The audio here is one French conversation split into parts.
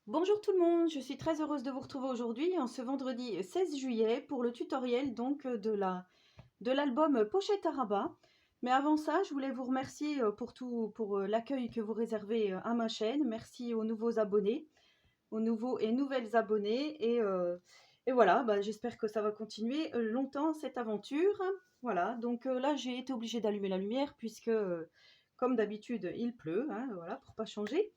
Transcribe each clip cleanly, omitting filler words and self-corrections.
Bonjour tout le monde, je suis très heureuse de vous retrouver aujourd'hui en ce vendredi 16 juillet pour le tutoriel de l'album Pochette à rabat. Mais avant ça, je voulais vous remercier pour l'accueil que vous réservez à ma chaîne. Merci aux nouveaux abonnés, aux nouveaux et nouvelles abonnés. Et voilà, j'espère que ça va continuer longtemps cette aventure. Voilà, donc là j'ai été obligée d'allumer la lumière puisque, comme d'habitude, il pleut, hein, voilà, pour pas changer.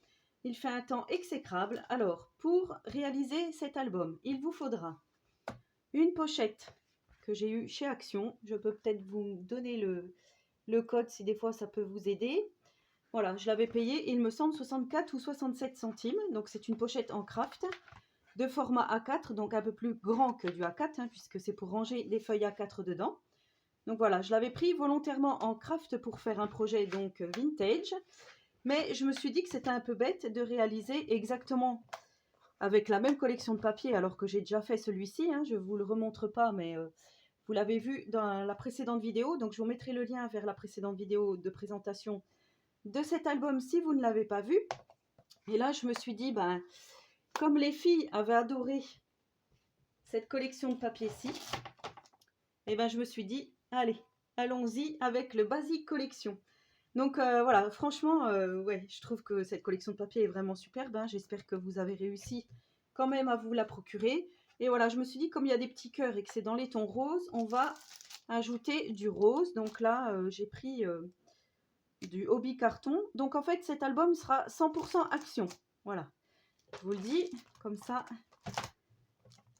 Il fait un temps exécrable. Alors, pour réaliser cet album, il vous faudra une pochette que j'ai eue chez Action. Je peux peut-être vous donner le code si des fois ça peut vous aider. Voilà, je l'avais payé, il me semble, 64 ou 67 centimes. Donc c'est une pochette en craft de format A4, donc un peu plus grand que du A4, hein, puisque c'est pour ranger les feuilles A4 dedans. Donc voilà, je l'avais pris volontairement en craft pour faire un projet donc vintage. Mais je me suis dit que c'était un peu bête de réaliser exactement avec la même collection de papier, alors que j'ai déjà fait celui-ci, hein, je ne vous le remontre pas, mais vous l'avez vu dans la précédente vidéo, donc je vous mettrai le lien vers la précédente vidéo de présentation de cet album si vous ne l'avez pas vu. Et là, je me suis dit, comme les filles avaient adoré cette collection de papier-ci, et je me suis dit, allez, allons-y avec le Basic Collection. Donc voilà, franchement, ouais, je trouve que cette collection de papier est vraiment superbe, hein. J'espère que vous avez réussi quand même à vous la procurer. Et voilà, je me suis dit, comme il y a des petits cœurs et que c'est dans les tons roses, on va ajouter du rose. Donc là, j'ai pris du hobby carton. Donc en fait, cet album sera 100% action. Voilà, je vous le dis, comme ça.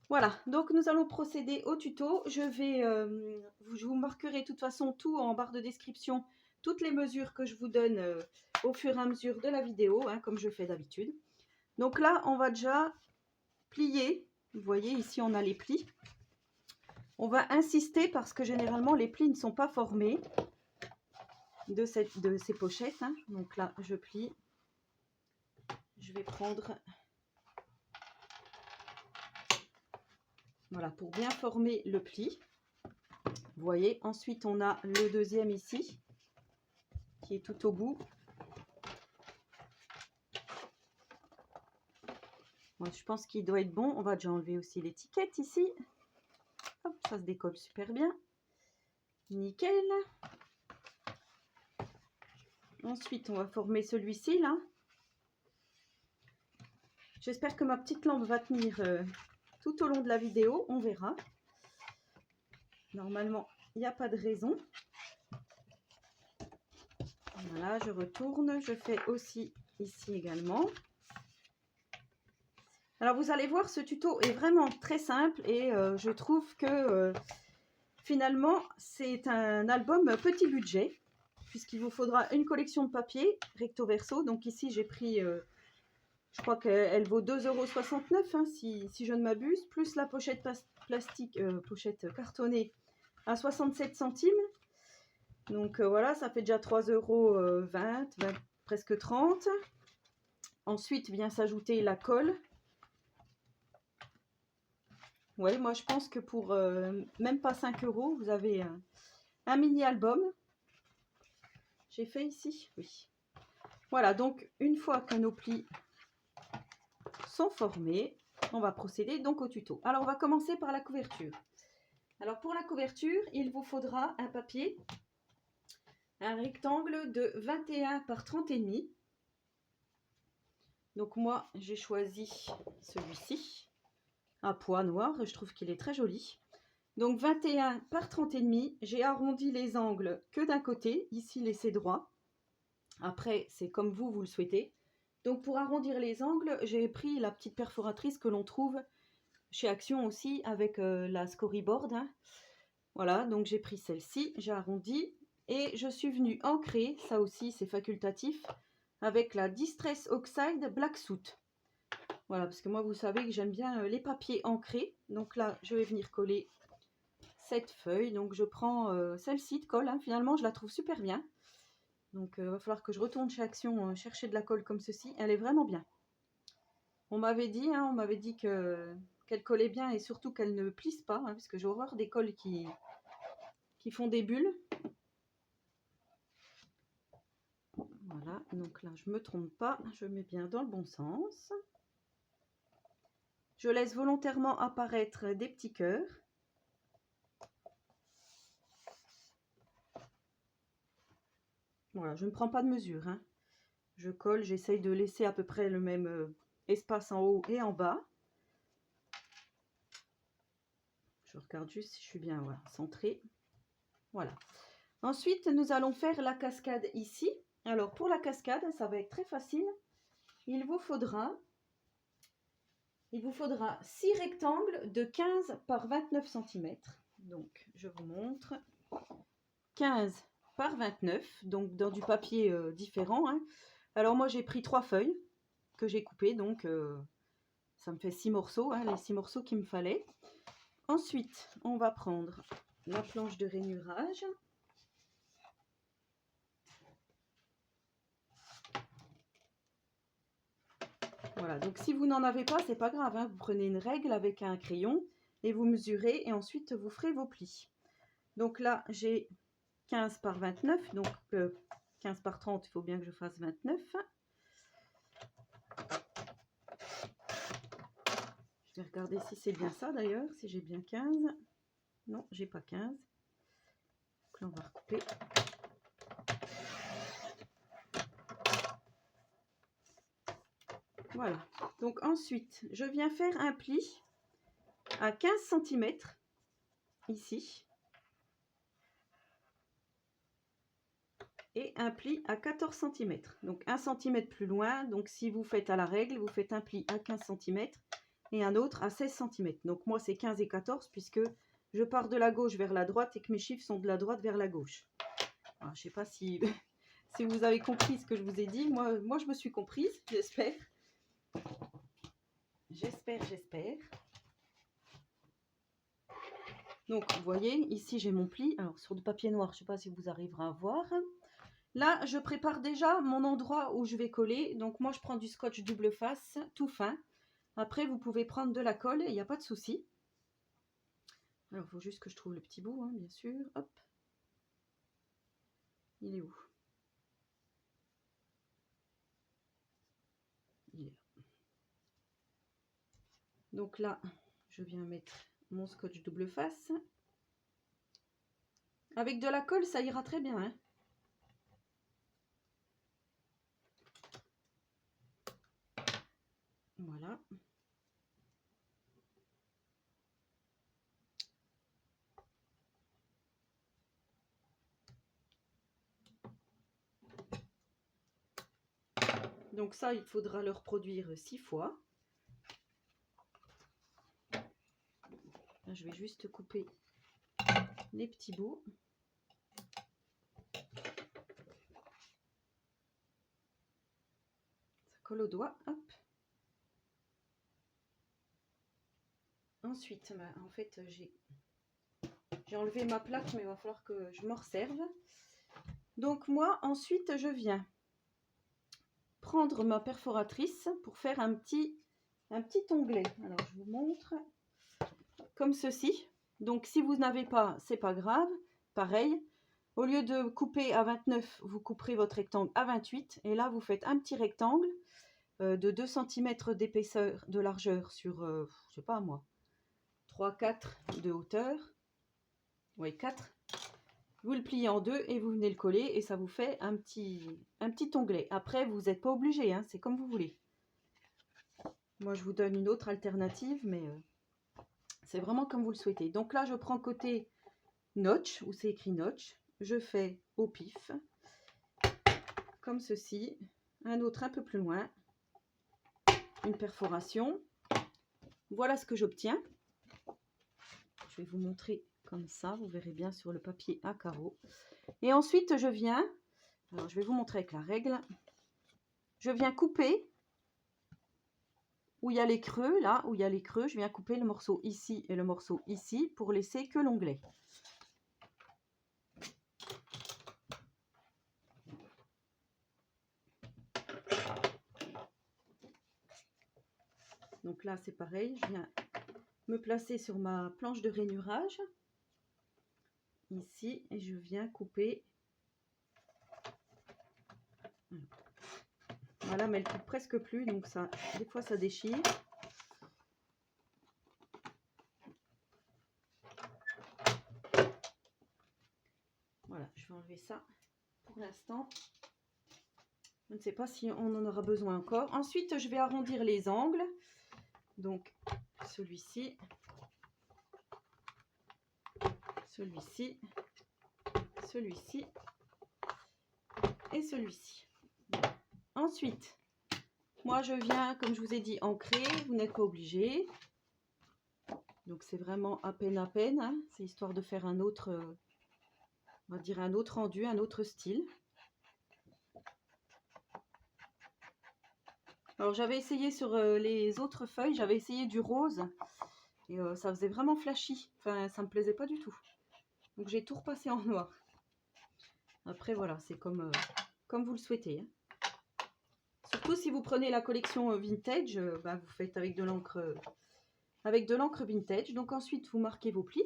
Voilà, donc nous allons procéder au tuto. Je vous marquerai de toute façon tout en barre de description, toutes les mesures que je vous donne au fur et à mesure de la vidéo, hein, comme je fais d'habitude. Donc là, on va déjà plier. Vous voyez, ici, on a les plis. On va insister parce que généralement, les plis ne sont pas formés de ces pochettes, hein. Donc là, je plie. Je vais prendre... Voilà, pour bien former le pli. Vous voyez, ensuite, on a le deuxième ici, qui est tout au bout. Moi, je pense qu'il doit être bon. On va déjà enlever aussi l'étiquette ici. Hop, ça se décolle super bien. Nickel. Ensuite, on va former celui-ci là. J'espère que ma petite lampe va tenir tout au long de la vidéo. On verra. Normalement, il n'y a pas de raison. Voilà, je retourne. Je fais aussi ici également. Alors, vous allez voir, ce tuto est vraiment très simple et je trouve que finalement, c'est un album petit budget puisqu'il vous faudra une collection de papier recto verso. Donc ici, j'ai pris, je crois qu'elle vaut 2,69 €, hein, si je ne m'abuse, plus la pochette plastique, pochette cartonnée à 67 centimes. Donc voilà, ça fait déjà 3,20 €, presque 30. Ensuite vient s'ajouter la colle. Ouais, moi je pense que pour même pas 5 €, vous avez un mini album. J'ai fait ici, oui. Voilà, donc une fois que nos plis sont formés, on va procéder donc au tuto. Alors on va commencer par la couverture. Alors pour la couverture, il vous faudra un papier, un rectangle de 21 par 30,5. Donc moi j'ai choisi celui-ci, à pois noir, je trouve qu'il est très joli. Donc 21 par 30,5, j'ai arrondi les angles que d'un côté, ici laissé droit. Après c'est comme vous le souhaitez. Donc pour arrondir les angles, j'ai pris la petite perforatrice que l'on trouve chez Action aussi avec la Scoryboard, hein. Voilà, donc j'ai pris celle-ci, j'ai arrondi et je suis venue ancrer, ça aussi c'est facultatif, avec la Distress Oxide Black Soot. Voilà, parce que moi vous savez que j'aime bien les papiers ancrés. Donc là, je vais venir coller cette feuille. Donc je prends celle-ci de colle, hein. Finalement je la trouve super bien. Donc il va falloir que je retourne chez Action chercher de la colle comme ceci. Elle est vraiment bien. On m'avait dit, hein, qu'elle collait bien et surtout qu'elle ne plisse pas, hein, parce que j'ai horreur des colles qui font des bulles. Voilà, donc là je me trompe pas, je mets bien dans le bon sens. Je laisse volontairement apparaître des petits cœurs. Voilà, je ne prends pas de mesure, hein. Je colle, j'essaye de laisser à peu près le même espace en haut et en bas. Je regarde juste si je suis bien, voilà, centrée. Voilà. Ensuite, nous allons faire la cascade ici. Alors, pour la cascade, ça va être très facile. Il vous faudra 6 rectangles de 15 par 29 cm. Donc, je vous montre. 15 par 29, donc dans du papier différent, hein. Alors, moi, j'ai pris 3 feuilles que j'ai coupées, donc ça me fait 6 morceaux, hein, les 6 morceaux qu'il me fallait. Ensuite, on va prendre la planche de rainurage. Voilà, donc si vous n'en avez pas, c'est pas grave, hein. Vous prenez une règle avec un crayon et vous mesurez et ensuite vous ferez vos plis. Donc là, j'ai 15 par 29, donc 15 par 30, il faut bien que je fasse 29. Je vais regarder si c'est bien ça d'ailleurs, si j'ai bien 15. Non, j'ai pas 15. Donc là, on va recouper. Voilà. Donc ensuite, je viens faire un pli à 15 cm ici. Et un pli à 14 cm. Donc 1 cm plus loin. Donc si vous faites à la règle, vous faites un pli à 15 cm et un autre à 16 cm. Donc moi c'est 15 et 14 puisque je pars de la gauche vers la droite et que mes chiffres sont de la droite vers la gauche. Alors, je ne sais pas si, si vous avez compris ce que je vous ai dit. Moi je me suis comprise, j'espère. J'espère. Donc vous voyez, ici j'ai mon pli. Alors sur du papier noir, je ne sais pas si vous arriverez à voir. Là, je prépare déjà mon endroit où je vais coller. Donc moi, je prends du scotch double face, tout fin. Après, vous pouvez prendre de la colle, il n'y a pas de souci. Alors, il faut juste que je trouve le petit bout, hein, bien sûr. Hop. Il est où? Il est là. Donc là, je viens mettre mon scotch double face. Avec de la colle, ça ira très bien, hein. Voilà. Donc ça, il faudra le reproduire 6 fois. Là, je vais juste couper les petits bouts. Ça colle au doigt, hop. Ensuite, en fait, j'ai enlevé ma plaque, mais il va falloir que je m'en resserve. Donc moi, ensuite, je viens prendre ma perforatrice pour faire un petit onglet. Alors, je vous montre comme ceci. Donc, si vous n'avez pas, c'est pas grave. Pareil, au lieu de couper à 29, vous couperez votre rectangle à 28. Et là, vous faites un petit rectangle de 2 cm d'épaisseur, de largeur sur, je sais pas moi, 3-4 de hauteur. Oui, 4. Vous le pliez en deux et vous venez le coller et ça vous fait un petit onglet. Après, vous n'êtes pas obligé, hein, c'est comme vous voulez. Moi, je vous donne une autre alternative, mais c'est vraiment comme vous le souhaitez. Donc là, je prends côté notch, où c'est écrit notch. Je fais au pif, comme ceci. Un autre un peu plus loin. Une perforation. Voilà ce que j'obtiens. Je vais vous montrer comme ça. Vous verrez bien sur le papier à carreaux. Et ensuite, je viens... Alors, je vais vous montrer avec la règle. Je viens couper où il y a les creux, là, où il y a les creux, je viens couper le morceau ici et le morceau ici pour laisser que l'onglet. Donc là, c'est pareil, je viens me placer sur ma planche de rainurage, ici, et je viens couper. Voilà, mais elle coupe presque plus, donc ça, des fois ça déchire. vais enlever ça pour l'instant. Je ne sais pas si on en aura besoin encore. Ensuite, je vais arrondir les angles. Donc, celui-ci, celui-ci, celui-ci et celui-ci. Ensuite, moi, je viens, comme je vous ai dit, ancrer. Vous n'êtes pas obligé. Donc, c'est vraiment à peine, hein. C'est histoire de faire un autre, on va dire un autre rendu, un autre style. Alors, j'avais essayé sur les autres feuilles, j'avais essayé du rose. Et ça faisait vraiment flashy. Enfin, ça me plaisait pas du tout. Donc, j'ai tout repassé en noir. Après, voilà, c'est comme vous le souhaitez, hein. Surtout si vous prenez la collection vintage, bah, vous faites avec de l'encre vintage. Donc ensuite, vous marquez vos plis.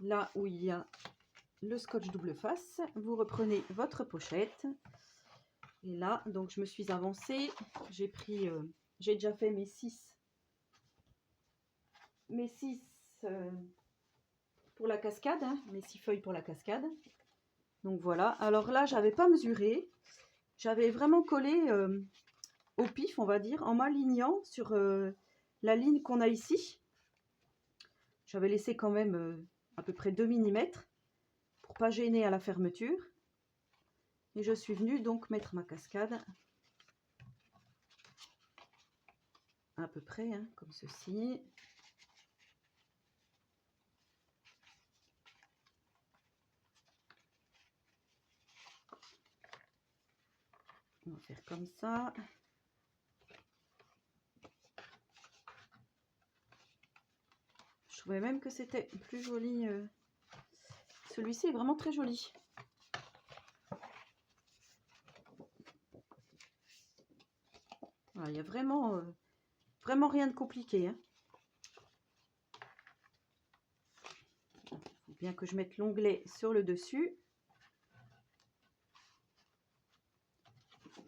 Là où il y a le scotch double face, vous reprenez votre pochette. Et là, donc je me suis avancée. J'ai pris, j'ai déjà fait mes 6 pour la cascade, hein, mes 6 feuilles pour la cascade. Donc voilà. Alors là, j'avais pas mesuré. J'avais vraiment collé au pif, on va dire, en m'alignant sur la ligne qu'on a ici. J'avais laissé quand même à peu près 2 mm pour pas gêner à la fermeture. Et je suis venue donc mettre ma cascade à peu près, hein, comme ceci. On va faire comme ça. Je trouvais même que c'était plus joli. Celui-ci est vraiment très joli. Voilà, il n'y a vraiment, vraiment rien de compliqué, hein. Il faut bien que je mette l'onglet sur le dessus.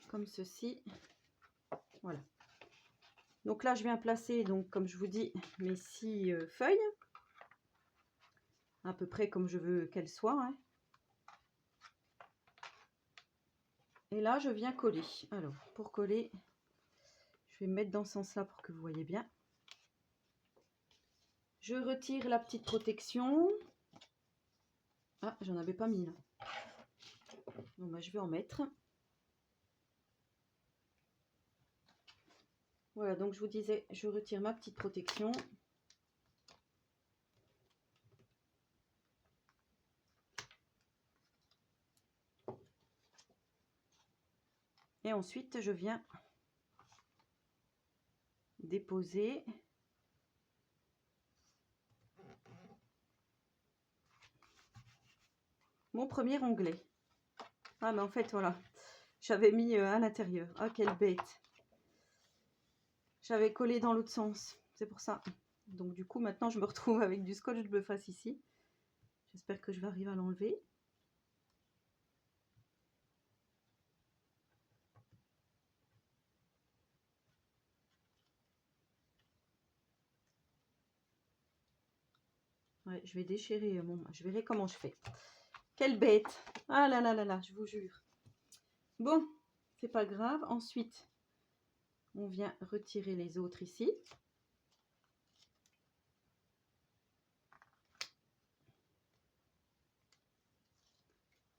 Comme ceci. Voilà. Donc là, je viens placer, donc, comme je vous dis, mes 6 feuilles. À peu près comme je veux qu'elles soient, hein. Et là, je viens coller. Alors, pour coller, je vais me mettre dans ce sens-là pour que vous voyez bien. Je retire la petite protection. Ah, j'en avais pas mis là. Bon, bah, je vais en mettre. Voilà, donc je vous disais, je retire ma petite protection. Et ensuite, je viens déposer mon premier onglet. Ah, mais en fait, voilà, j'avais mis à l'intérieur. Ah, quelle bête! J'avais collé dans l'autre sens, c'est pour ça. Donc du coup, maintenant, je me retrouve avec du scotch double face ici. J'espère que je vais arriver à l'enlever. Ouais, je vais déchirer je verrai comment je fais. Quelle bête! Ah là là là là, je vous jure. Bon, c'est pas grave. Ensuite, on vient retirer les autres ici.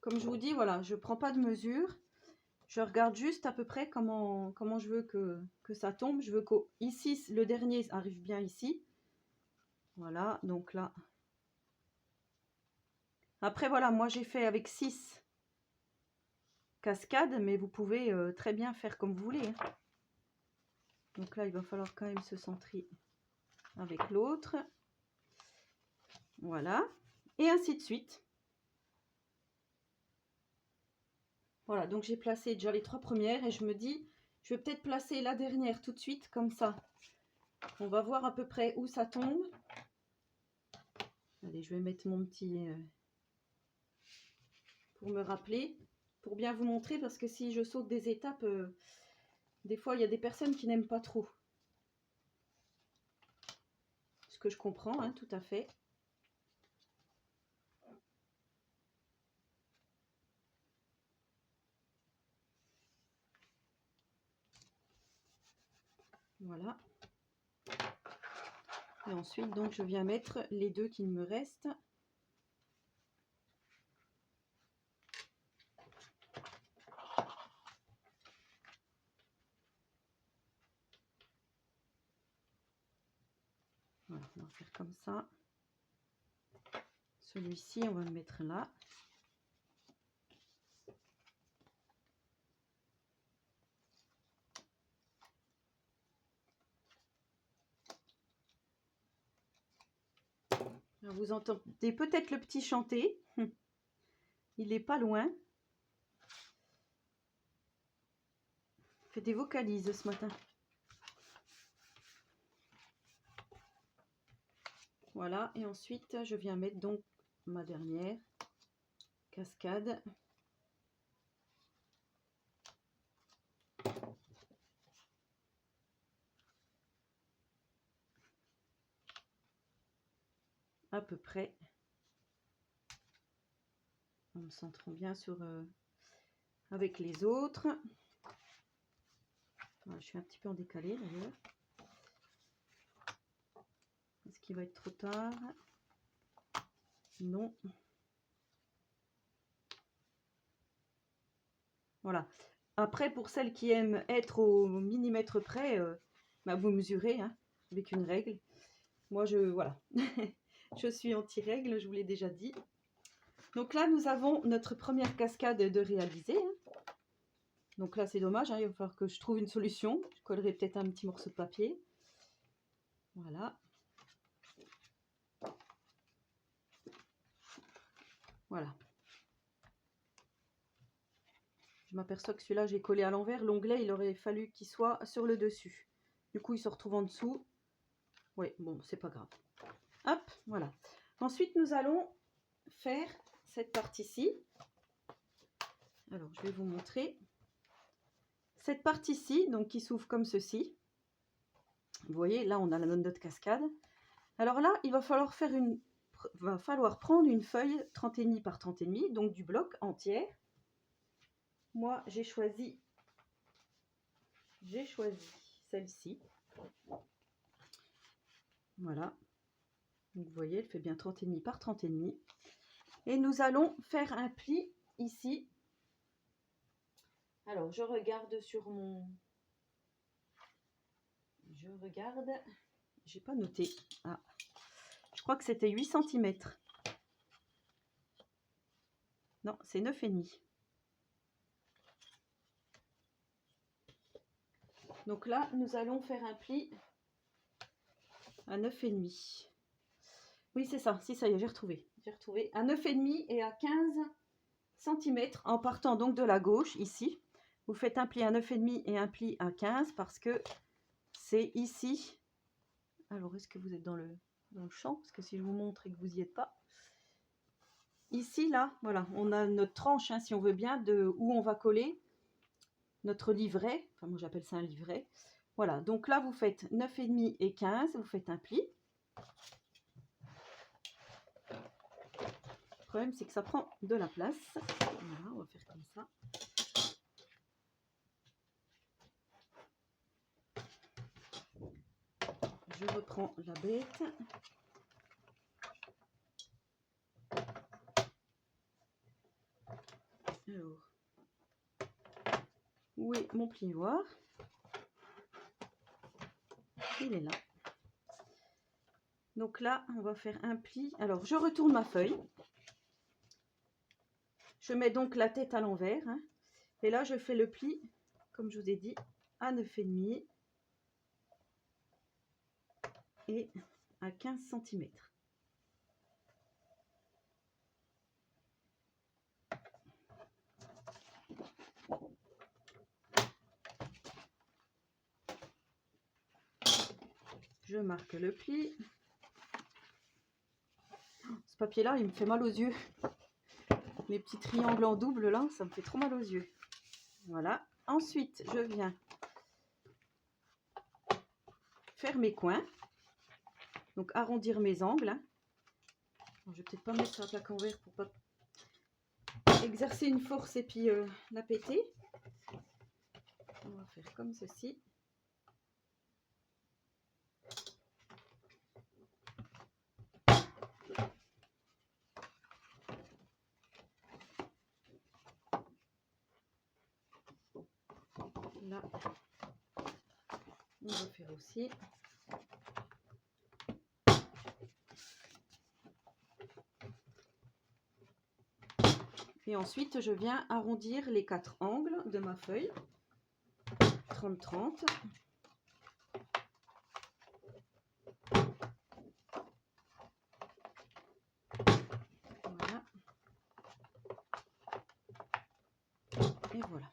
Comme je vous dis, voilà, je prends pas de mesure. Je regarde juste à peu près comment je veux que ça tombe. Je veux qu'ici, le dernier arrive bien ici. Voilà, donc là. Après, voilà, moi j'ai fait avec 6 cascades, mais vous pouvez très bien faire comme vous voulez, hein. Donc là, il va falloir quand même se centrer avec l'autre. Voilà, et ainsi de suite. Voilà, donc j'ai placé déjà les 3 premières et je me dis, je vais peut-être placer la dernière tout de suite, comme ça. On va voir à peu près où ça tombe. Allez, je vais mettre mon petit... pour me rappeler, pour bien vous montrer, parce que si je saute des étapes, des fois, il y a des personnes qui n'aiment pas trop. Ce que je comprends, hein, tout à fait. Voilà. Et ensuite, donc, je viens mettre les deux qu'il me reste. Voilà, on va faire comme ça. Celui-ci, on va le mettre là. Alors, vous entendez peut-être le petit chanter. Il n'est pas loin. Il fait des vocalises ce matin. Voilà, et ensuite je viens mettre donc ma dernière cascade. À peu près. En me centrant bien sur avec les autres. Voilà, je suis un petit peu en décalé d'ailleurs. Est-ce qu'il va être trop tard? Non. Voilà. Après, pour celles qui aiment être au millimètre près, bah, vous mesurez hein, avec une règle. Moi, voilà. Je suis anti-règle, je vous l'ai déjà dit. Donc là, nous avons notre première cascade de réaliser. Hein. Donc là, c'est dommage, hein, il va falloir que je trouve une solution. Je collerai peut-être un petit morceau de papier. Voilà. Voilà. Je m'aperçois que celui-là, j'ai collé à l'envers. L'onglet, il aurait fallu qu'il soit sur le dessus. Du coup, il se retrouve en dessous. Oui, bon, c'est pas grave. Hop, voilà. Ensuite, nous allons faire cette partie-ci. Alors, je vais vous montrer. Cette partie-ci, donc qui s'ouvre comme ceci. Vous voyez, là, on a la notre cascade. Alors là, il va falloir prendre une feuille 30,5 par 30,5, donc du bloc entière. Moi, j'ai choisi celle-ci. Voilà. Donc, vous voyez, elle fait bien 30,5 par 30,5. Et nous allons faire un pli ici. Alors, je regarde sur mon... Je regarde... J'ai pas noté. Ah, je crois que c'était 8 cm. Non, c'est 9,5. Donc là, nous allons faire un pli à 9,5. Oui, c'est ça. Si, ça y est, j'ai retrouvé. J'ai retrouvé à 9,5 et à 15 cm en partant donc de la gauche, ici. Vous faites un pli à 9,5 et un pli à 15 parce que c'est ici. Alors, est-ce que vous êtes dans le champ? Parce que si je vous montre et que vous n'y êtes pas. Ici, là, voilà, on a notre tranche, hein, si on veut bien, de où on va coller notre livret. Enfin, moi, j'appelle ça un livret. Voilà, donc là, vous faites 9,5 et 15, vous faites un pli. Le problème, c'est que ça prend de la place. Voilà, on va faire comme ça. Je reprends la bête. Alors, où est mon plioir? Il est là. Donc là, on va faire un pli. Alors, je retourne ma feuille. Je mets donc la tête à l'envers. Hein, et là, je fais le pli, comme je vous ai dit, à 9,5 et à 15 cm. Je marque le pli. Ce papier-là, il me fait mal aux yeux. Les petits triangles en double, là, ça me fait trop mal aux yeux. Voilà. Ensuite, je viens faire mes coins. Donc, arrondir mes angles. Hein. Je vais peut-être pas mettre la plaque en verre pour pas exercer une force et puis la péter. On va faire comme ceci. On va faire aussi. Et ensuite, je viens arrondir les 4 angles de ma feuille. 30-30. Voilà. Et voilà.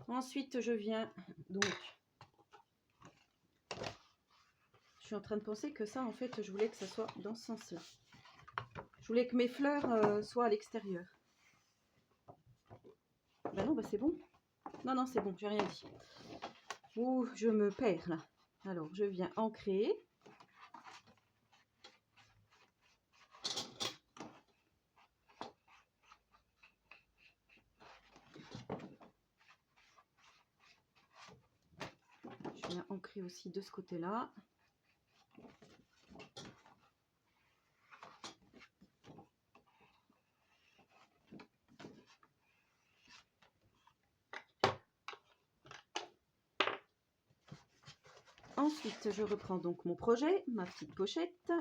Ensuite, je viens donc... Je suis en train de penser que ça, en fait, je voulais que ça soit dans ce sens-là. Je voulais que mes fleurs soient à l'extérieur. Ben non, ben c'est bon. Non, non, c'est bon, j'ai rien dit. Ouh, je me perds là. Alors, je viens ancrer. Je viens ancrer aussi de ce côté-là. Ensuite, je reprends donc mon projet, ma petite pochette.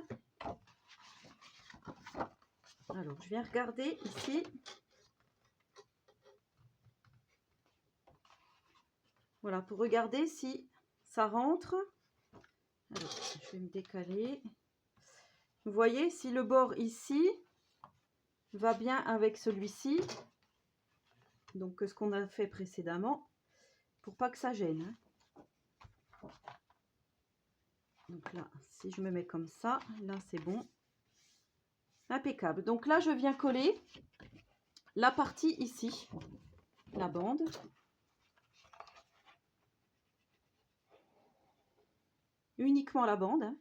Alors, je viens regarder ici. Voilà, pour regarder si ça rentre. Alors, je vais me décaler. Vous voyez, si le bord ici va bien avec celui-ci, donc ce qu'on a fait précédemment, pour pas que ça gêne. Hein. Donc là, si je me mets comme ça, là c'est bon. Impeccable. Donc là, je viens coller la partie ici, la bande. Uniquement la bande. Hein.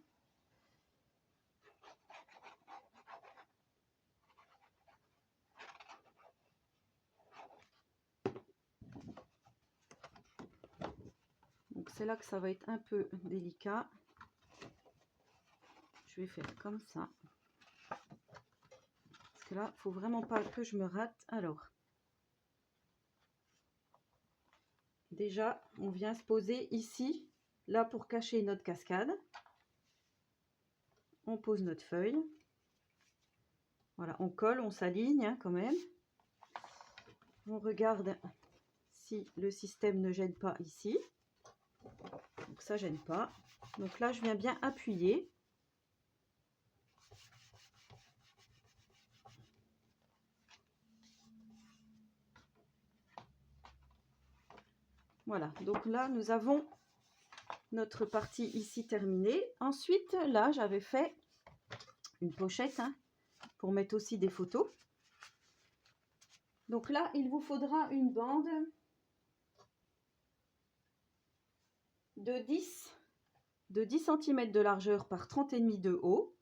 Donc c'est là que ça va être un peu délicat. Je vais faire comme ça. Parce que là, il ne faut vraiment pas que je me rate. Alors, déjà, on vient se poser ici, là pour cacher notre cascade. On pose notre feuille. Voilà, on colle, on s'aligne hein, quand même. On regarde si le système ne gêne pas ici. Donc ça gêne pas. Donc là, je viens bien appuyer. Voilà, donc là, nous avons notre partie ici terminée. Ensuite, là, j'avais fait une pochette hein, pour mettre aussi des photos. Donc là, il vous faudra une bande de 10 cm de largeur par 30,5 de haut.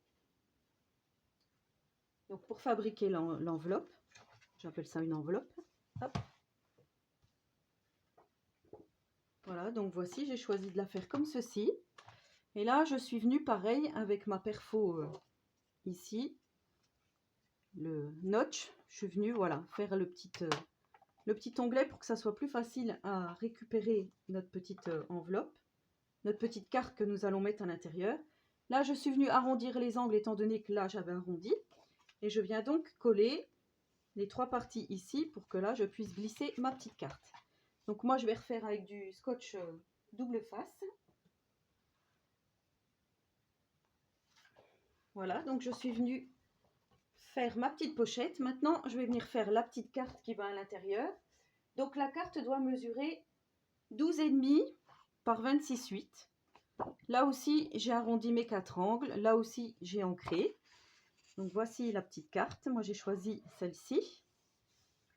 Donc pour fabriquer l'enveloppe, j'appelle ça une enveloppe. Hop. Voilà, donc voici, j'ai choisi de la faire comme ceci. Et là, je suis venue pareil avec ma perfo ici, le notch. Je suis venue voilà, faire le petit onglet pour que ça soit plus facile à récupérer notre petite enveloppe, notre petite carte que nous allons mettre à l'intérieur. Là, je suis venue arrondir les angles étant donné que là, j'avais arrondi. Et je viens donc coller les 3 parties ici pour que là, je puisse glisser ma petite carte. Donc moi, je vais refaire avec du scotch double face. Voilà, donc je suis venue faire ma petite pochette. Maintenant, je vais venir faire la petite carte qui va à l'intérieur. Donc la carte doit mesurer 12,5 par 26,8. Là aussi, j'ai arrondi mes 4 angles. Là aussi, j'ai ancré. Donc voici la petite carte. Moi, j'ai choisi celle-ci.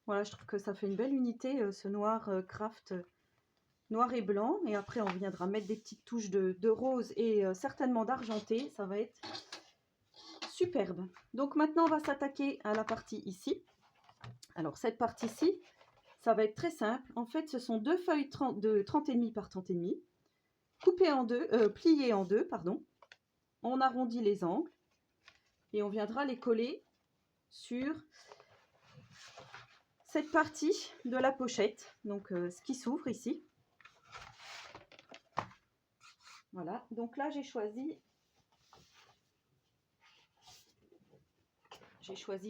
Voilà, je trouve que ça fait une belle unité, ce noir craft noir et blanc. Et après, on viendra mettre des petites touches de rose et certainement d'argenté. Ça va être superbe. Donc maintenant, on va s'attaquer à la partie ici. Alors, cette partie-ci, ça va être très simple. En fait, ce sont 2 feuilles de 30,5 par 30,5. Coupées en deux, pliées en deux, pardon. On arrondit les angles. Et on viendra les coller sur cette partie de la pochette, donc ce qui s'ouvre ici. Voilà, donc là j'ai choisi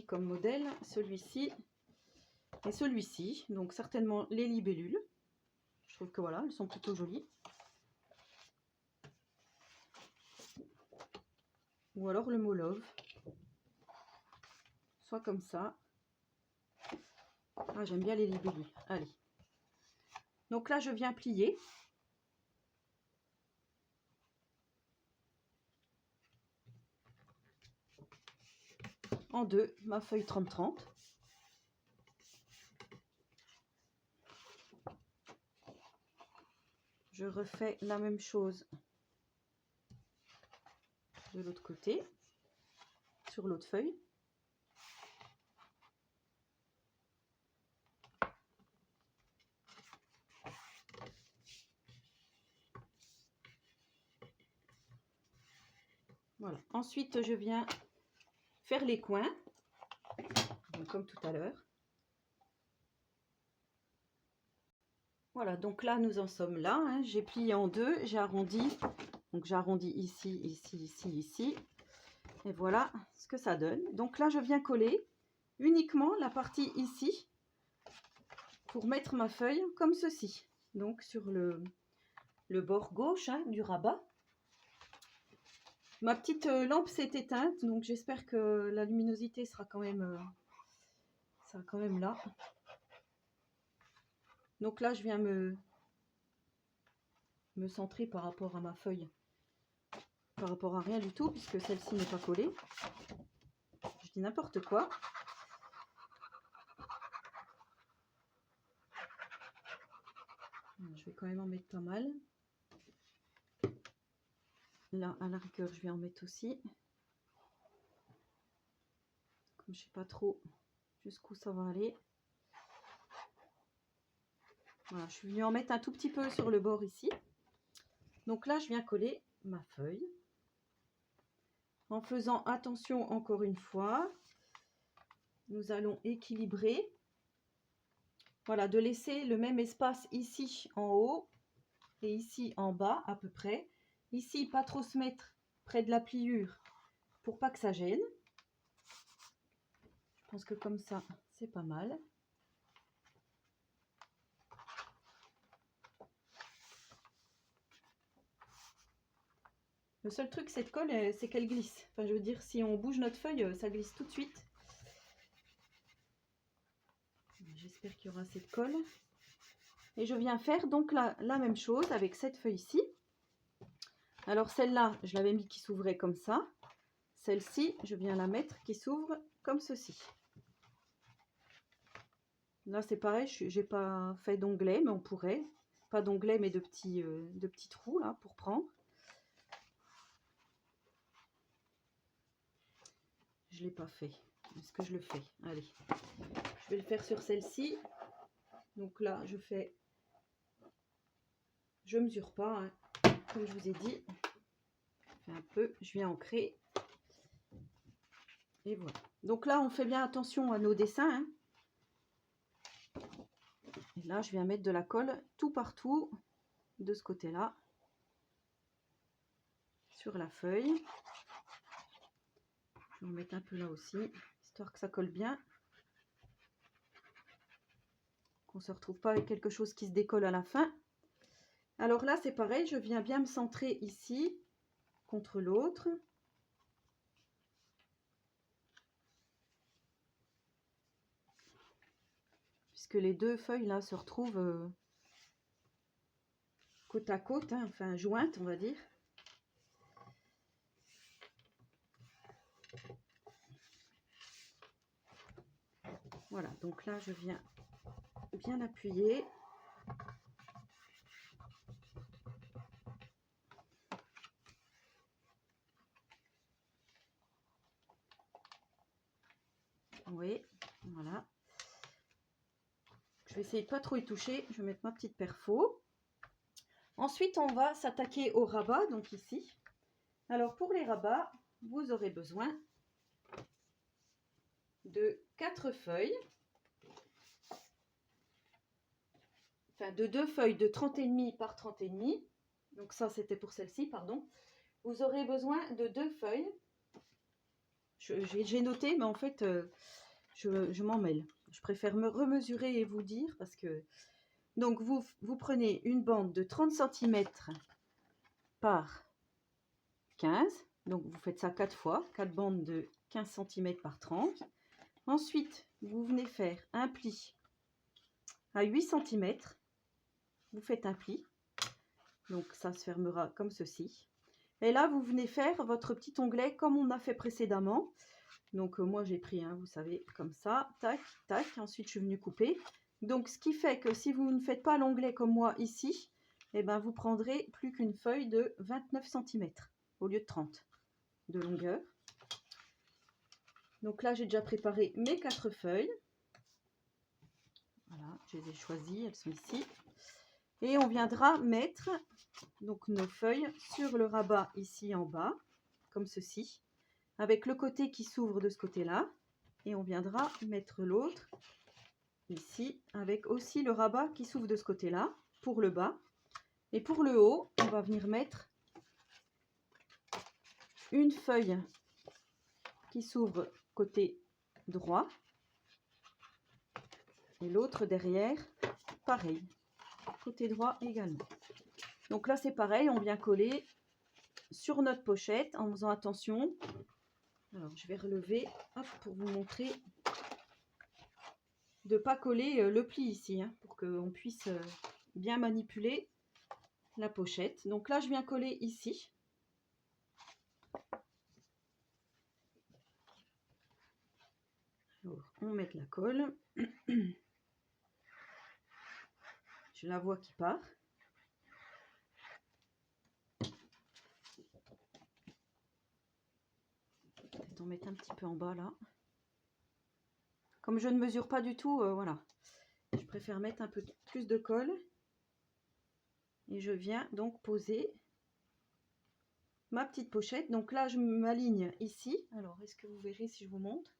comme modèle celui-ci et celui-ci, donc certainement les libellules. Je trouve que voilà, elles sont plutôt jolies. Ou alors le mauve, soit comme ça. Ah, j'aime bien les libellules. Allez. Donc là, je viens plier. En deux, ma feuille 30-30. Je refais la même chose de l'autre côté, sur l'autre feuille. Voilà. Ensuite, je viens faire les coins, donc comme tout à l'heure. Voilà, donc là, nous en sommes là. Hein. J'ai plié en deux, j'ai arrondi. Donc, j'arrondis ici, ici, ici, ici. Et voilà ce que ça donne. Donc là, je viens coller uniquement la partie ici pour mettre ma feuille comme ceci. Donc, sur le bord gauche hein, du rabat. Ma petite lampe s'est éteinte, donc j'espère que la luminosité sera quand même là. Donc là, je viens me centrer par rapport à ma feuille, par rapport à rien du tout, puisque celle-ci n'est pas collée. Je dis n'importe quoi. Je vais quand même en mettre pas mal. Là, à la rigueur, je vais en mettre aussi. Comme je sais pas trop jusqu'où ça va aller. Voilà, je suis venue en mettre un tout petit peu sur le bord ici. Donc là, je viens coller ma feuille. En faisant attention encore une fois, nous allons équilibrer. Voilà, de laisser le même espace ici en haut et ici en bas à peu près. Ici, pas trop se mettre près de la pliure pour pas que ça gêne. Je pense que comme ça, c'est pas mal. Le seul truc, cette colle, c'est qu'elle glisse. Enfin, je veux dire, si on bouge notre feuille, ça glisse tout de suite. J'espère qu'il y aura cette colle. Et je viens faire donc la même chose avec cette feuille-ci. Alors celle-là, je l'avais mis qui s'ouvrait comme ça. Celle-ci, je viens la mettre qui s'ouvre comme ceci. Là, c'est pareil, j'ai pas fait d'onglet, mais on pourrait. Pas d'onglet, mais de petits trous là pour prendre. Je l'ai pas fait. Est-ce que je le fais? Allez, je vais le faire sur celle-ci. Donc là, je mesure pas, hein, comme je vous ai dit. Je fais un peu, je viens ancrer. Et voilà. Donc là, on fait bien attention à nos dessins. Hein. Et là, je viens mettre de la colle tout partout de ce côté-là sur la feuille. Je vais en mettre un peu là aussi, histoire que ça colle bien. Qu'on ne se retrouve pas avec quelque chose qui se décolle à la fin. Alors là, c'est pareil, je viens bien me centrer ici contre l'autre. Puisque les deux feuilles là se retrouvent côte à côte, hein, enfin jointes, on va dire. Voilà, donc là, je viens bien appuyer. Oui, voilà. Je vais essayer de pas trop y toucher. Je vais mettre ma petite perfo. Ensuite, on va s'attaquer au rabat, donc ici. Alors, pour les rabats, vous aurez besoin de 4 feuilles. Enfin, de 2 feuilles de 30,5 par 30,5. Donc ça, c'était pour celle-ci, pardon. Vous aurez besoin de 2 feuilles. J'ai noté, mais en fait, je m'en mêle. Je préfère me remesurer et vous dire parce que... Donc, vous prenez une bande de 30 cm par 15. Donc, vous faites ça 4 fois. 4 bandes de 15 cm par 30. Ensuite, vous venez faire un pli à 8 cm. Vous faites un pli. Donc, ça se fermera comme ceci. Et là, vous venez faire votre petit onglet comme on a fait précédemment. Donc, moi, j'ai pris, vous savez, comme ça. Tac, tac. Ensuite, je suis venue couper. Donc, ce qui fait que si vous ne faites pas l'onglet comme moi ici, eh ben, vous prendrez plus qu'une feuille de 29 cm au lieu de 30 de longueur. Donc là, j'ai déjà préparé mes 4 feuilles. Voilà, je les ai choisies, elles sont ici. Et on viendra mettre donc nos feuilles sur le rabat ici en bas, comme ceci, avec le côté qui s'ouvre de ce côté-là. Et on viendra mettre l'autre ici, avec aussi le rabat qui s'ouvre de ce côté-là, pour le bas. Et pour le haut, on va venir mettre une feuille qui s'ouvre côté droit. Et l'autre derrière, pareil, côté droit également. Donc là, c'est pareil, on vient coller sur notre pochette en faisant attention. Alors, je vais relever hop, pour vous montrer de ne pas coller le pli ici, pour qu'on puisse bien manipuler la pochette. Donc là, je viens coller ici. Alors, on met de la colle. Je la vois qui part. Peut-être en mettre un petit peu en bas là. Comme je ne mesure pas du tout, voilà. Je préfère mettre un peu plus de colle. Et je viens donc poser ma petite pochette. Donc là, je m'aligne ici. Alors, est-ce que vous verrez si je vous montre?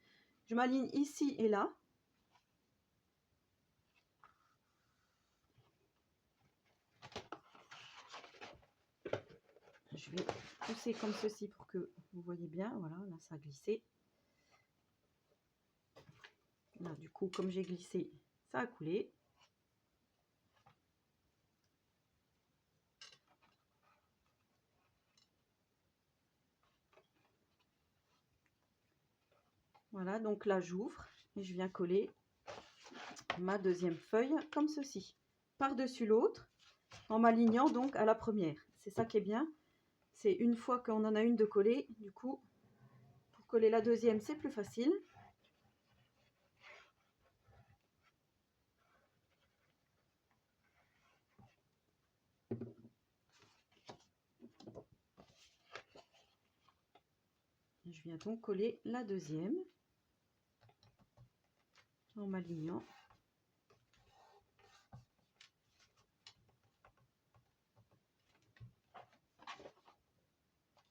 Je m'aligne ici et là. Je vais pousser comme ceci pour que vous voyez bien. Voilà, là, ça a glissé. Là, du coup, comme j'ai glissé, ça a coulé. Voilà, donc là, j'ouvre et je viens coller ma deuxième feuille comme ceci, par-dessus l'autre, en m'alignant donc à la première. C'est ça qui est bien. C'est une fois qu'on en a une de coller, du coup, pour coller la deuxième, c'est plus facile. Je viens donc coller la deuxième en m'alignant.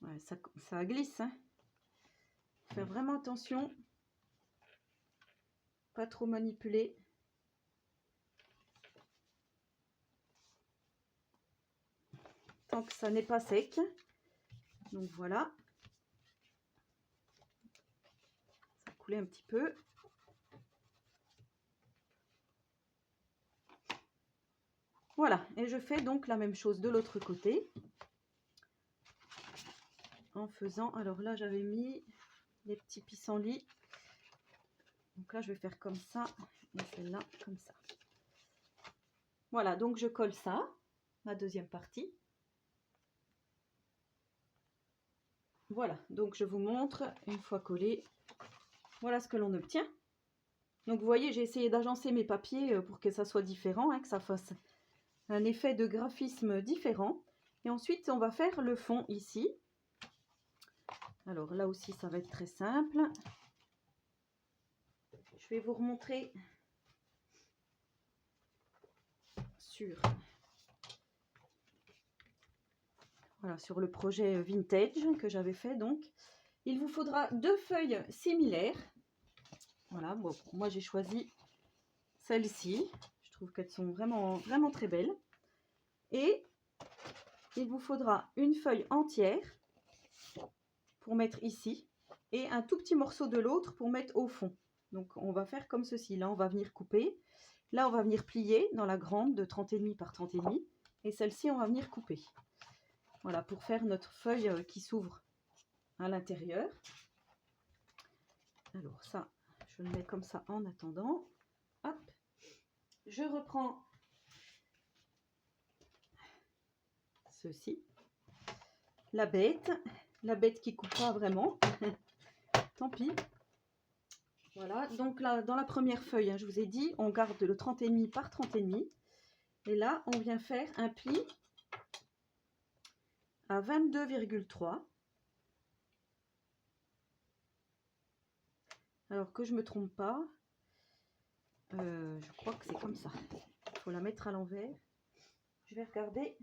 Ouais, ça glisse, Faire vraiment attention, pas trop manipuler. Tant que ça n'est pas sec. Donc voilà. Ça a coulé un petit peu. Voilà, et je fais donc la même chose de l'autre côté. En faisant, alors là j'avais mis les petits pissenlits. Donc là je vais faire comme ça, et celle-là comme ça. Voilà, donc je colle ça, ma deuxième partie. Voilà, donc je vous montre, une fois collé, voilà ce que l'on obtient. Donc vous voyez, j'ai essayé d'agencer mes papiers pour que ça soit différent, que ça fasse un effet de graphisme différent. Et ensuite, on va faire le fond ici. Alors là aussi, ça va être très simple. Je vais vous remontrer sur, voilà, sur le projet vintage que j'avais fait. Donc, il vous faudra 2 feuilles similaires. Voilà, bon, moi j'ai choisi celle-ci. Je trouve qu'elles sont vraiment, vraiment très belles. Et il vous faudra une feuille entière pour mettre ici et un tout petit morceau de l'autre pour mettre au fond. Donc on va faire comme ceci. Là on va venir couper. Là on va venir plier dans la grande de 30,5 par 30,5 et celle-ci on va venir couper. Voilà pour faire notre feuille qui s'ouvre à l'intérieur. Alors ça, je le mets comme ça en attendant. Hop, je reprends ceci. La bête qui coupe pas vraiment. Tant pis. Voilà, donc là, dans la première feuille, hein, je vous ai dit, on garde le 30,5 par 30,5. Et là, on vient faire un pli à 22,3. Alors que je ne me trompe pas, je crois que c'est comme ça. Il faut la mettre à l'envers. Je vais regarder.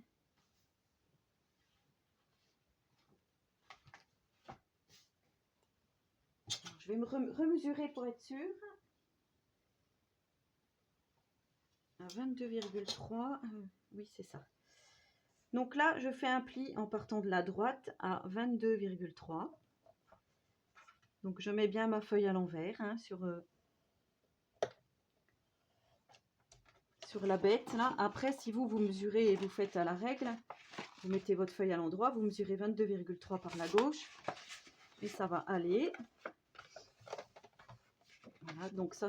Je vais me remesurer pour être sûre. À 22,3, oui c'est ça. Donc là, je fais un pli en partant de la droite à 22,3. Donc je mets bien ma feuille à l'envers hein, sur la bête. Là. Après, si vous mesurez et vous faites à la règle, vous mettez votre feuille à l'endroit, vous mesurez 22,3 par la gauche et ça va aller. Voilà, donc ça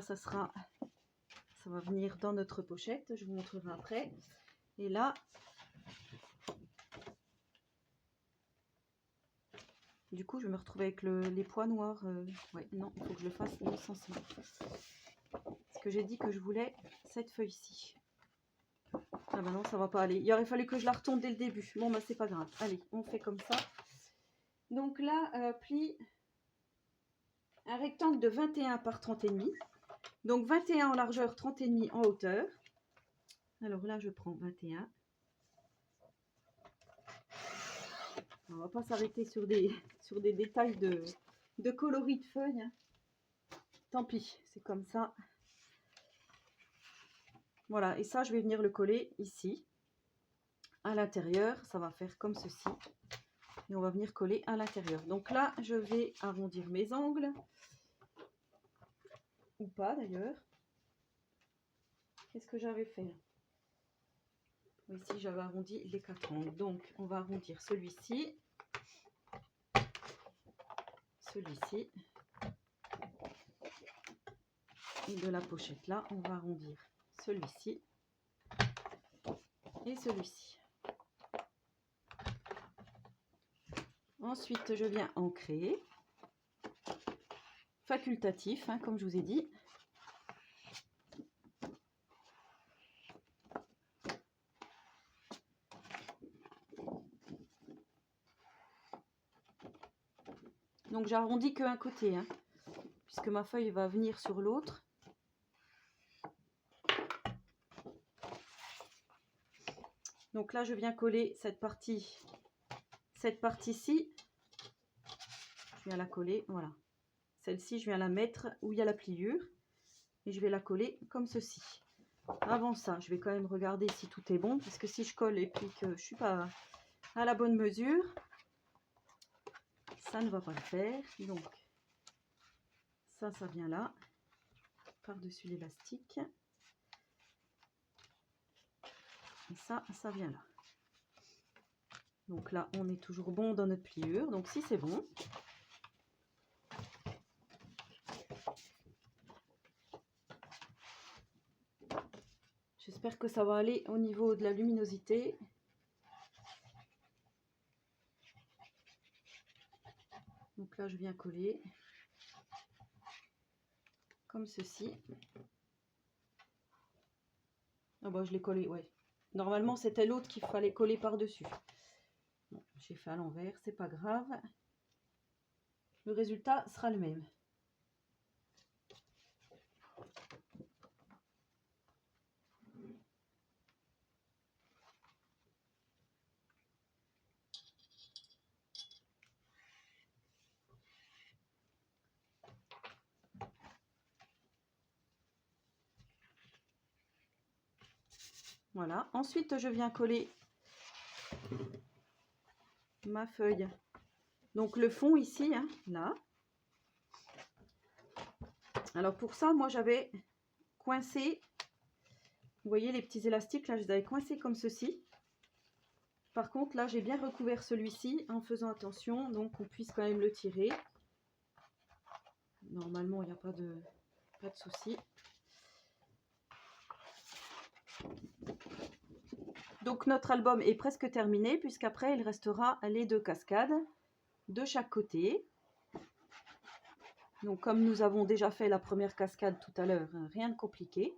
va venir dans notre pochette. Je vous montrerai après. Et là, du coup, je me retrouve avec les pois noirs. Ouais, non, il faut que je le fasse dans ce sens-là. Parce que j'ai dit que je voulais cette feuille-ci. Ah bah non, ça va pas aller. Il aurait fallu que je la retourne dès le début. Bon, bah c'est pas grave. Allez, on fait comme ça. Donc là, plie un rectangle de 21 par 30,5. Donc 21 en largeur, 30,5 en hauteur. Alors là, je prends 21. On va pas s'arrêter sur des détails de coloris de feuilles. Hein. Tant pis, c'est comme ça. Voilà, et ça, je vais venir le coller ici. À l'intérieur, ça va faire comme ceci. Et on va venir coller à l'intérieur. Donc là, je vais arrondir mes angles. Ou pas d'ailleurs. Qu'est-ce que j'avais fait? Ici, j'avais arrondi les 4 angles. Donc, on va arrondir celui-ci. Celui-ci. Et de la pochette là, on va arrondir celui-ci. Et celui-ci. Ensuite, je viens ancrer. Facultatif, hein, comme je vous ai dit. Donc j'arrondis qu'un côté, hein, puisque ma feuille va venir sur l'autre. Donc là, je viens coller cette partie-ci. Je viens la coller, voilà. Celle-ci, je viens la mettre où il y a la pliure. Et je vais la coller comme ceci. Avant ça, je vais quand même regarder si tout est bon. Parce que si je colle et puis que je ne suis pas à la bonne mesure, ça ne va pas le faire. Donc, ça vient là. Par-dessus l'élastique. Et ça vient là. Donc là, on est toujours bon dans notre pliure. Donc si c'est bon, j'espère que ça va aller au niveau de la luminosité. Donc là, je viens coller comme ceci. Ah bah, je l'ai collé, ouais. Normalement, c'était l'autre qu'il fallait coller par-dessus. Bon, j'ai fait à l'envers, c'est pas grave. Le résultat sera le même. Voilà. Ensuite, je viens coller ma feuille. Donc le fond ici, hein, là. Alors pour ça, moi j'avais coincé, vous voyez les petits élastiques là, je les avais coincés comme ceci. Par contre là, j'ai bien recouvert celui-ci en faisant attention, donc on puisse quand même le tirer. Normalement, il n'y a pas de souci. Donc notre album est presque terminé, puisqu'après il restera les 2 cascades de chaque côté. Donc comme nous avons déjà fait la première cascade tout à l'heure, rien de compliqué.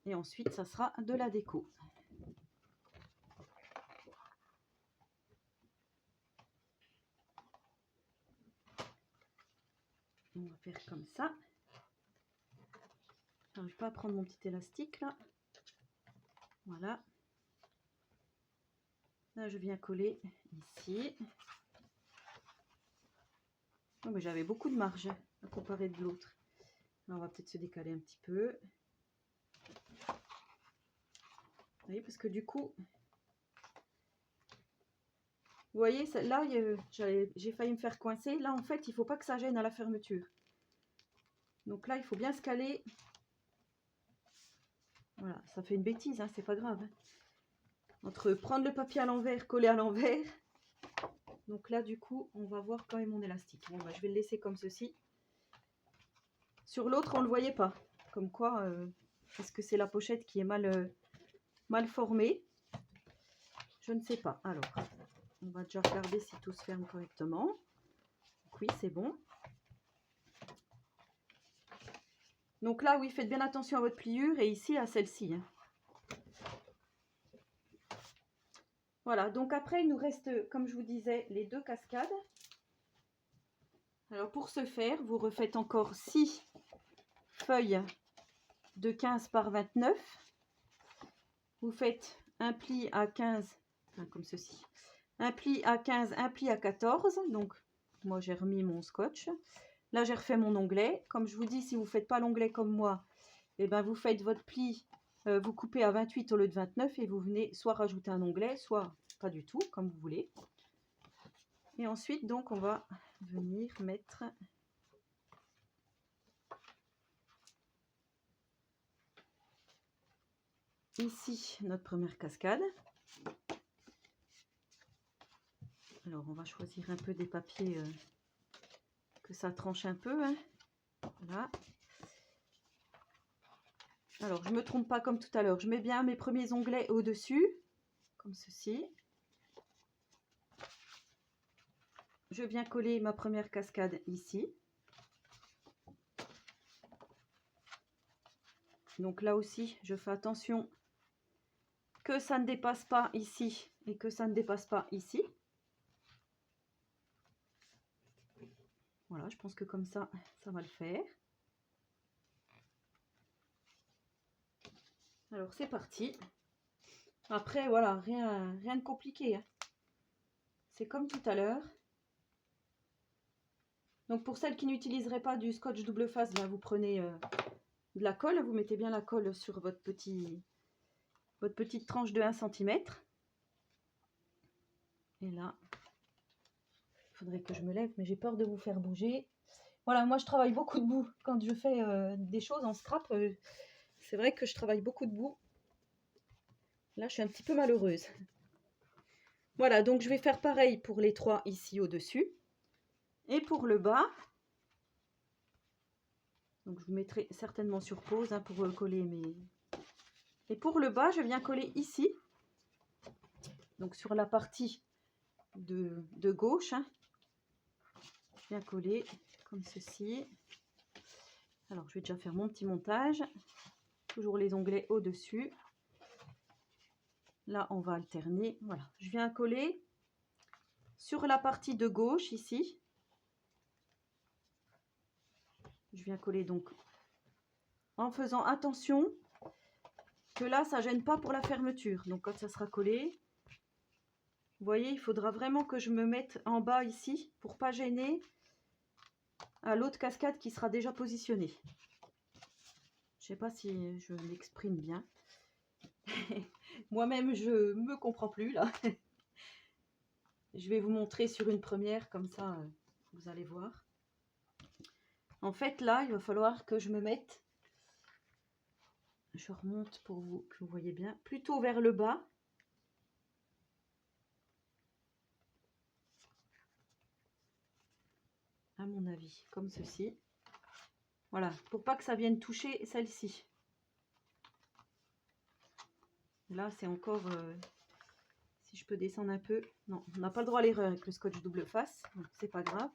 Et ensuite, ça sera de la déco. On va faire comme ça. Je n'arrive pas à prendre mon petit élastique là. Voilà. Là, je viens coller ici. Oh, mais j'avais beaucoup de marge à comparer de l'autre. On va peut-être se décaler un petit peu. Vous voyez, parce que du coup, vous voyez, là, j'ai failli me faire coincer. Là, en fait, il ne faut pas que ça gêne à la fermeture. Donc là, il faut bien se caler. Voilà, ça fait une bêtise, hein, c'est pas grave. Entre prendre le papier à l'envers, coller à l'envers. Donc là, du coup, on va voir quand même mon élastique. Bon, bah, je vais le laisser comme ceci. Sur l'autre, on ne le voyait pas. Comme quoi, est-ce que c'est la pochette qui est mal formée? Je ne sais pas. Alors, on va déjà regarder si tout se ferme correctement. Donc oui, c'est bon. Donc là, oui, faites bien attention à votre pliure et ici à celle-ci. Hein. Voilà, donc après, il nous reste, comme je vous disais, les 2 cascades. Alors pour ce faire, vous refaites encore 6 feuilles de 15 par 29. Vous faites un pli à 15, enfin, comme ceci. Un pli à 15, un pli à 14. Donc, moi, j'ai remis mon scotch. Là, j'ai refait mon onglet. Comme je vous dis, si vous ne faites pas l'onglet comme moi, eh ben, vous faites votre pli, vous coupez à 28 au lieu de 29 et vous venez soit rajouter un onglet, soit pas du tout, comme vous voulez. Et ensuite, donc, on va venir mettre ici notre première cascade. Alors, on va choisir un peu des papiers que ça tranche un peu. Hein. Voilà. Alors, je ne me trompe pas comme tout à l'heure. Je mets bien mes premiers onglets au-dessus, comme ceci. Je viens coller ma première cascade ici. Donc là aussi, je fais attention que ça ne dépasse pas ici et que ça ne dépasse pas ici. Voilà, je pense que comme ça, ça va le faire. Alors, c'est parti. Après, voilà, rien de compliqué. Hein. C'est comme tout à l'heure. Donc, pour celles qui n'utiliseraient pas du scotch double face, là, vous prenez de la colle. Vous mettez bien la colle sur votre petite tranche de 1 cm. Et là, il faudrait que je me lève, mais j'ai peur de vous faire bouger. Voilà, moi, je travaille beaucoup debout. Quand je fais des choses en scrap, c'est vrai que je travaille beaucoup debout. Là, je suis un petit peu malheureuse. Voilà, donc je vais faire pareil pour les 3 ici au-dessus. Et pour le bas, donc je vous mettrai certainement sur pause hein, pour coller mes... Et pour le bas, je viens coller ici, donc sur la partie de gauche. Hein. Je viens coller comme ceci. Alors, je vais déjà faire mon petit montage. Toujours les onglets au-dessus. Là, on va alterner. Voilà, je viens coller sur la partie de gauche ici. Je viens coller donc en faisant attention que là, ça ne gêne pas pour la fermeture. Donc, quand ça sera collé, vous voyez, il faudra vraiment que je me mette en bas ici pour pas gêner à l'autre cascade qui sera déjà positionnée. Je ne sais pas si je m'exprime bien. Moi-même, je me comprends plus là. Je vais vous montrer sur une première, comme ça, vous allez voir. En fait, là, il va falloir que je me mette, je remonte pour que vous voyez bien, plutôt vers le bas. À mon avis, comme ceci. Voilà, pour pas que ça vienne toucher celle-ci. Là, c'est encore... si je peux descendre un peu. Non, on n'a pas le droit à l'erreur avec le scotch double face, donc c'est pas grave.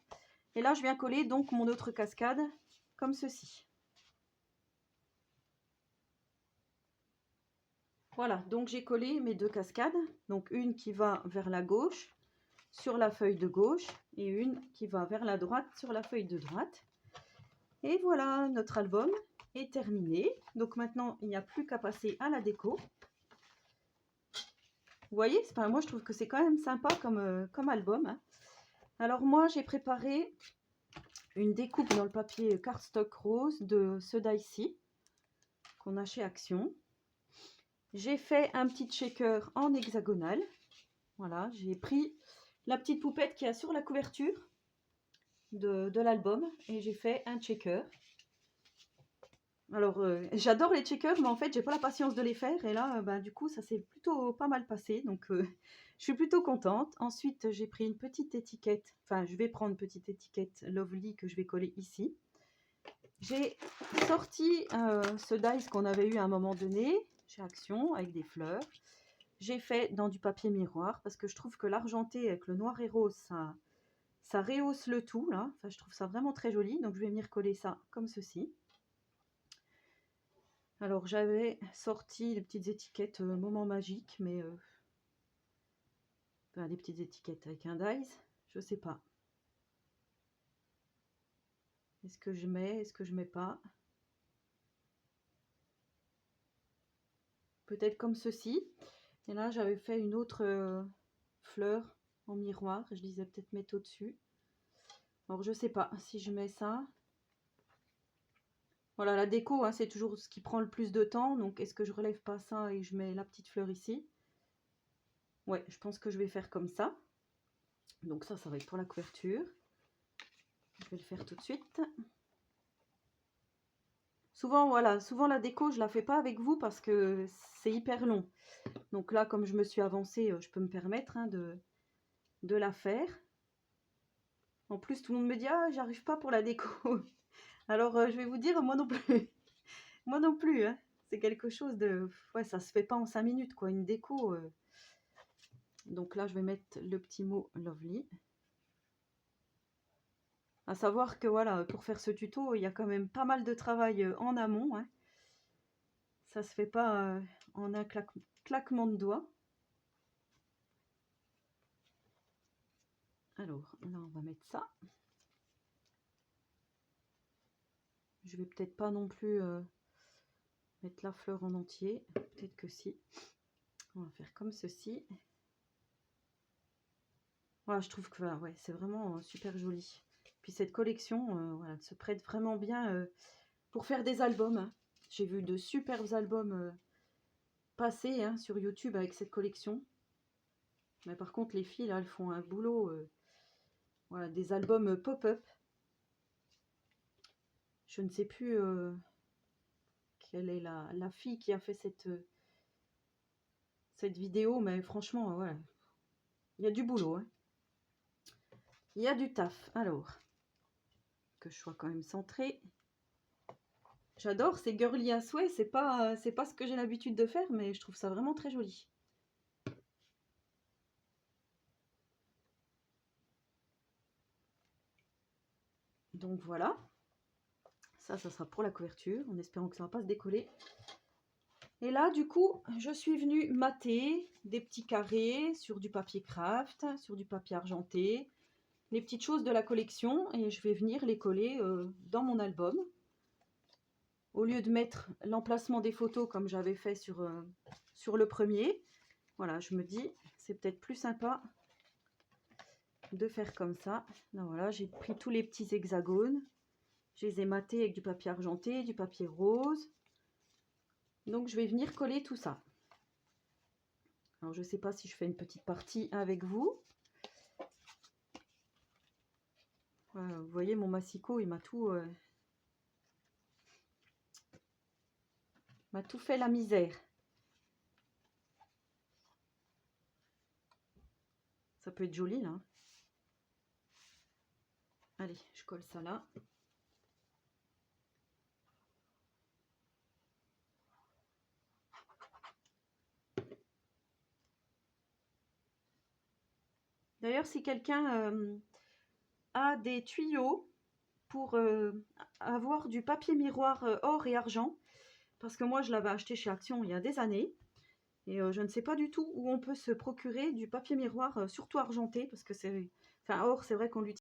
Et là, je viens coller donc mon autre cascade, comme ceci. Voilà, donc j'ai collé mes deux cascades. Donc une qui va vers la gauche, sur la feuille de gauche, et une qui va vers la droite, sur la feuille de droite. Et voilà, notre album est terminé. Donc maintenant, il n'y a plus qu'à passer à la déco. Vous voyez, moi je trouve que c'est quand même sympa comme album. Hein. Alors moi, j'ai préparé une découpe dans le papier cardstock rose de ceux d'ici, qu'on a chez Action. J'ai fait un petit shaker en hexagonale. Voilà, j'ai pris la petite poupette qu'il y a sur la couverture de l'album et j'ai fait un checker. Alors, j'adore les checkers, mais en fait, j'ai pas la patience de les faire. Et là, du coup, ça s'est plutôt pas mal passé. Donc, je suis plutôt contente. Ensuite, j'ai pris une petite étiquette. Enfin, je vais prendre une petite étiquette Lovely que je vais coller ici. J'ai sorti ce dice qu'on avait eu à un moment donné chez Action avec des fleurs. J'ai fait dans du papier miroir parce que je trouve que l'argenté avec le noir et rose, ça rehausse le tout. Là. Enfin, je trouve ça vraiment très joli. Donc, je vais venir coller ça comme ceci. Alors, j'avais sorti des petites étiquettes moment magique, mais des petites étiquettes avec un dice, je sais pas. Est-ce que je mets, est-ce que je mets pas? Peut-être comme ceci. Et là, j'avais fait une autre fleur en miroir. Je disais peut-être mettre au-dessus. Alors, je sais pas si je mets ça. Voilà, la déco, hein, c'est toujours ce qui prend le plus de temps. Donc, est-ce que je relève pas ça et je mets la petite fleur ici? Ouais, je pense que je vais faire comme ça. Donc ça va être pour la couverture. Je vais le faire tout de suite. Souvent, voilà, souvent la déco, je la fais pas avec vous parce que c'est hyper long. Donc là, comme je me suis avancée, je peux me permettre hein, de la faire. En plus, tout le monde me dit « Ah, j'arrive pas pour la déco ». Alors, je vais vous dire, moi non plus. Moi non plus, hein. C'est quelque chose de... Ouais, ça se fait pas en 5 minutes, quoi, une déco. Donc là, je vais mettre le petit mot « Lovely ». À savoir que, voilà, pour faire ce tuto, il y a quand même pas mal de travail en amont. Hein. Ça se fait pas en un claquement de doigts. Alors, là, on va mettre ça. Je vais peut-être pas non plus mettre la fleur en entier. Peut-être que si. On va faire comme ceci. Voilà, je trouve que ouais, c'est vraiment super joli. Puis cette collection, voilà, elle se prête vraiment bien pour faire des albums. Hein. J'ai vu de superbes albums passer hein, sur YouTube avec cette collection. Mais par contre, les filles, là, elles font un boulot. Voilà, des albums pop-up. Je ne sais plus quelle est la fille qui a fait cette vidéo, mais franchement, voilà. Il y a du boulot. Hein. Il y a du taf. Alors, que je sois quand même centrée. J'adore, c'est girly à souhait. C'est pas ce que j'ai l'habitude de faire, mais je trouve ça vraiment très joli. Donc voilà. Ça sera pour la couverture, en espérant que ça ne va pas se décoller. Et là, du coup, je suis venue mater des petits carrés sur du papier craft, sur du papier argenté, les petites choses de la collection, et je vais venir les coller dans mon album. Au lieu de mettre l'emplacement des photos comme j'avais fait sur le premier, voilà, je me dis, c'est peut-être plus sympa de faire comme ça. Là, voilà, j'ai pris tous les petits hexagones. Je les ai matés avec du papier argenté, du papier rose. Donc, je vais venir coller tout ça. Alors, je ne sais pas si je fais une petite partie avec vous. Vous voyez, mon massicot, il m'a tout fait la misère. Ça peut être joli, là. Allez, je colle ça là. D'ailleurs, si quelqu'un a des tuyaux pour avoir du papier miroir or et argent, parce que moi, je l'avais acheté chez Action il y a des années, et je ne sais pas du tout où on peut se procurer du papier miroir, surtout argenté, parce que c'est... Enfin, or, c'est vrai qu'on l'utilise